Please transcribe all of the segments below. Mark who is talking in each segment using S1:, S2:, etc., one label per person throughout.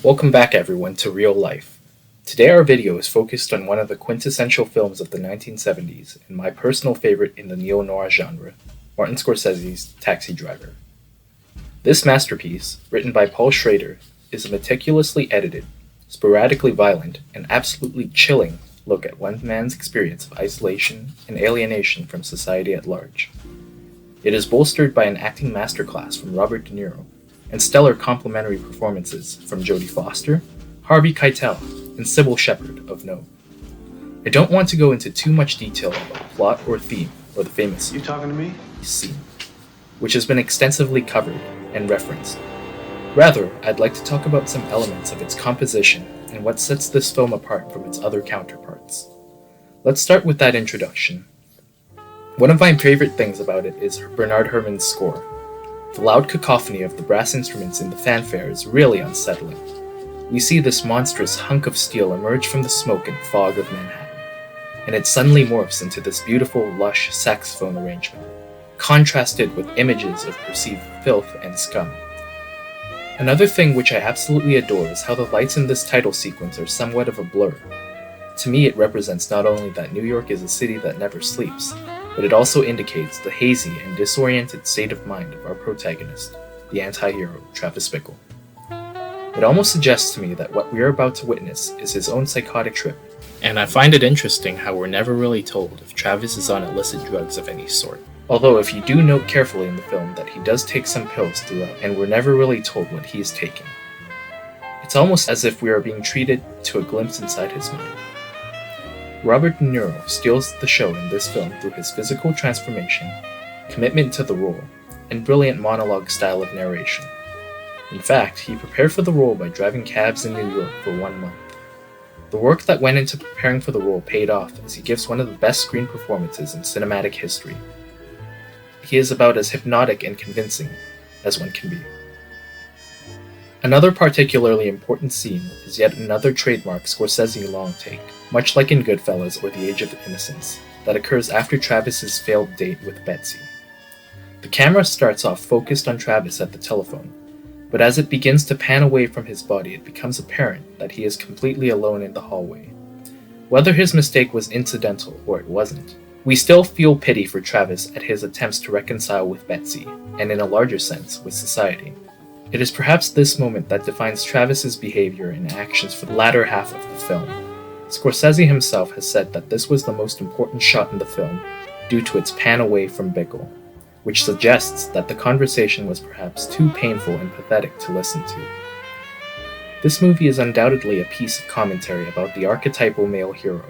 S1: Welcome back everyone to Real Life. Today our video is focused on one of the quintessential films of the 1970s and my personal favorite in the neo-noir genre, Martin Scorsese's Taxi Driver. This masterpiece, written by Paul Schrader, is a meticulously edited, sporadically violent, and absolutely chilling look at one man's experience of isolation and alienation from society at large. It is bolstered by an acting masterclass from Robert De Niro, and stellar complementary performances from Jodie Foster, Harvey Keitel, and Sybil Shepherd of Note. I don't want to go into too much detail about plot or theme or the famous
S2: You talking to me?
S1: scene, which has been extensively covered and referenced. Rather, I'd like to talk about some elements of its composition and what sets this film apart from its other counterparts. Let's start with that introduction. One of my favorite things about it is Bernard Herrmann's score. The loud cacophony of the brass instruments in the fanfare is really unsettling. We see this monstrous hunk of steel emerge from the smoke and fog of Manhattan, and it suddenly morphs into this beautiful, lush saxophone arrangement, contrasted with images of perceived filth and scum. Another thing which I absolutely adore is how the lights in this title sequence are somewhat of a blur. To me, it represents not only that New York is a city that never sleeps, but it also indicates the hazy and disoriented state of mind of our protagonist, the anti-hero, Travis Bickle. It almost suggests to me that what we are about to witness is his own psychotic trip, and I find it interesting how we're never really told if Travis is on illicit drugs of any sort. Although if you do note carefully in the film that he does take some pills throughout, and we're never really told what he is taking. It's almost as if we are being treated to a glimpse inside his mind. Robert De Niro steals the show in this film through his physical transformation, commitment to the role, and brilliant monologue style of narration. In fact, he prepared for the role by driving cabs in New York for 1 month. The work that went into preparing for the role paid off as he gives one of the best screen performances in cinematic history. He is about as hypnotic and convincing as one can be. Another particularly important scene is yet another trademark Scorsese long take, much like in Goodfellas or The Age of Innocence, that occurs after Travis's failed date with Betsy. The camera starts off focused on Travis at the telephone, but as it begins to pan away from his body, it becomes apparent that he is completely alone in the hallway. Whether his mistake was incidental or it wasn't, we still feel pity for Travis at his attempts to reconcile with Betsy, and in a larger sense, with society. It is perhaps this moment that defines Travis's behavior and actions for the latter half of the film. Scorsese himself has said that this was the most important shot in the film due to its pan away from Bickle, which suggests that the conversation was perhaps too painful and pathetic to listen to. This movie is undoubtedly a piece of commentary about the archetypal male hero.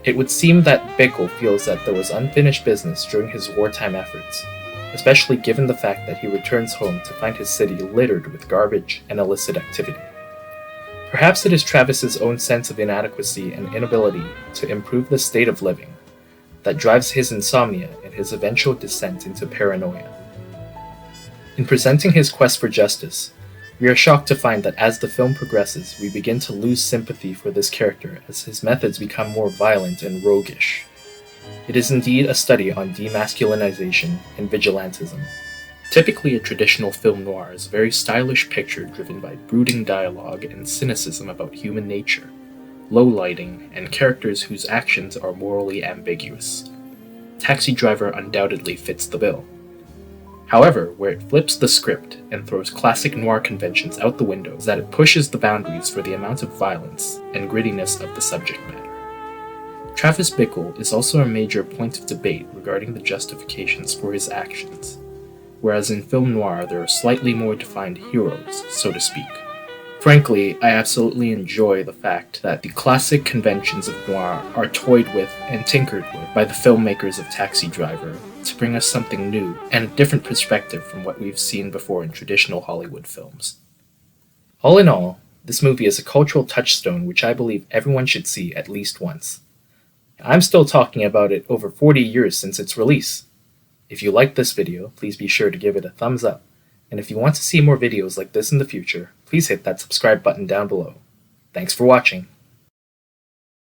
S1: It would seem that Bickle feels that there was unfinished business during his wartime efforts, especially given the fact that he returns home to find his city littered with garbage and illicit activity. Perhaps it is Travis's own sense of inadequacy and inability to improve the state of living that drives his insomnia and his eventual descent into paranoia. In presenting his quest for justice, we are shocked to find that as the film progresses, we begin to lose sympathy for this character as his methods become more violent and roguish. It is indeed a study on demasculinization and vigilantism. Typically, a traditional film noir is a very stylish picture driven by brooding dialogue and cynicism about human nature, low lighting, and characters whose actions are morally ambiguous. Taxi Driver undoubtedly fits the bill. However, where it flips the script and throws classic noir conventions out the window is that it pushes the boundaries for the amount of violence and grittiness of the subject matter. Travis Bickle is also a major point of debate regarding the justifications for his actions, whereas in film noir there are slightly more defined heroes, so to speak. Frankly, I absolutely enjoy the fact that the classic conventions of noir are toyed with and tinkered with by the filmmakers of Taxi Driver to bring us something new and a different perspective from what we've seen before in traditional Hollywood films. All in all, this movie is a cultural touchstone which I believe everyone should see at least once. I'm still talking about it over 40 years since its release. If you liked this video, please be sure to give it a thumbs up, and if you want to see more videos like this in the future, please hit that subscribe button down below. Thanks for watching.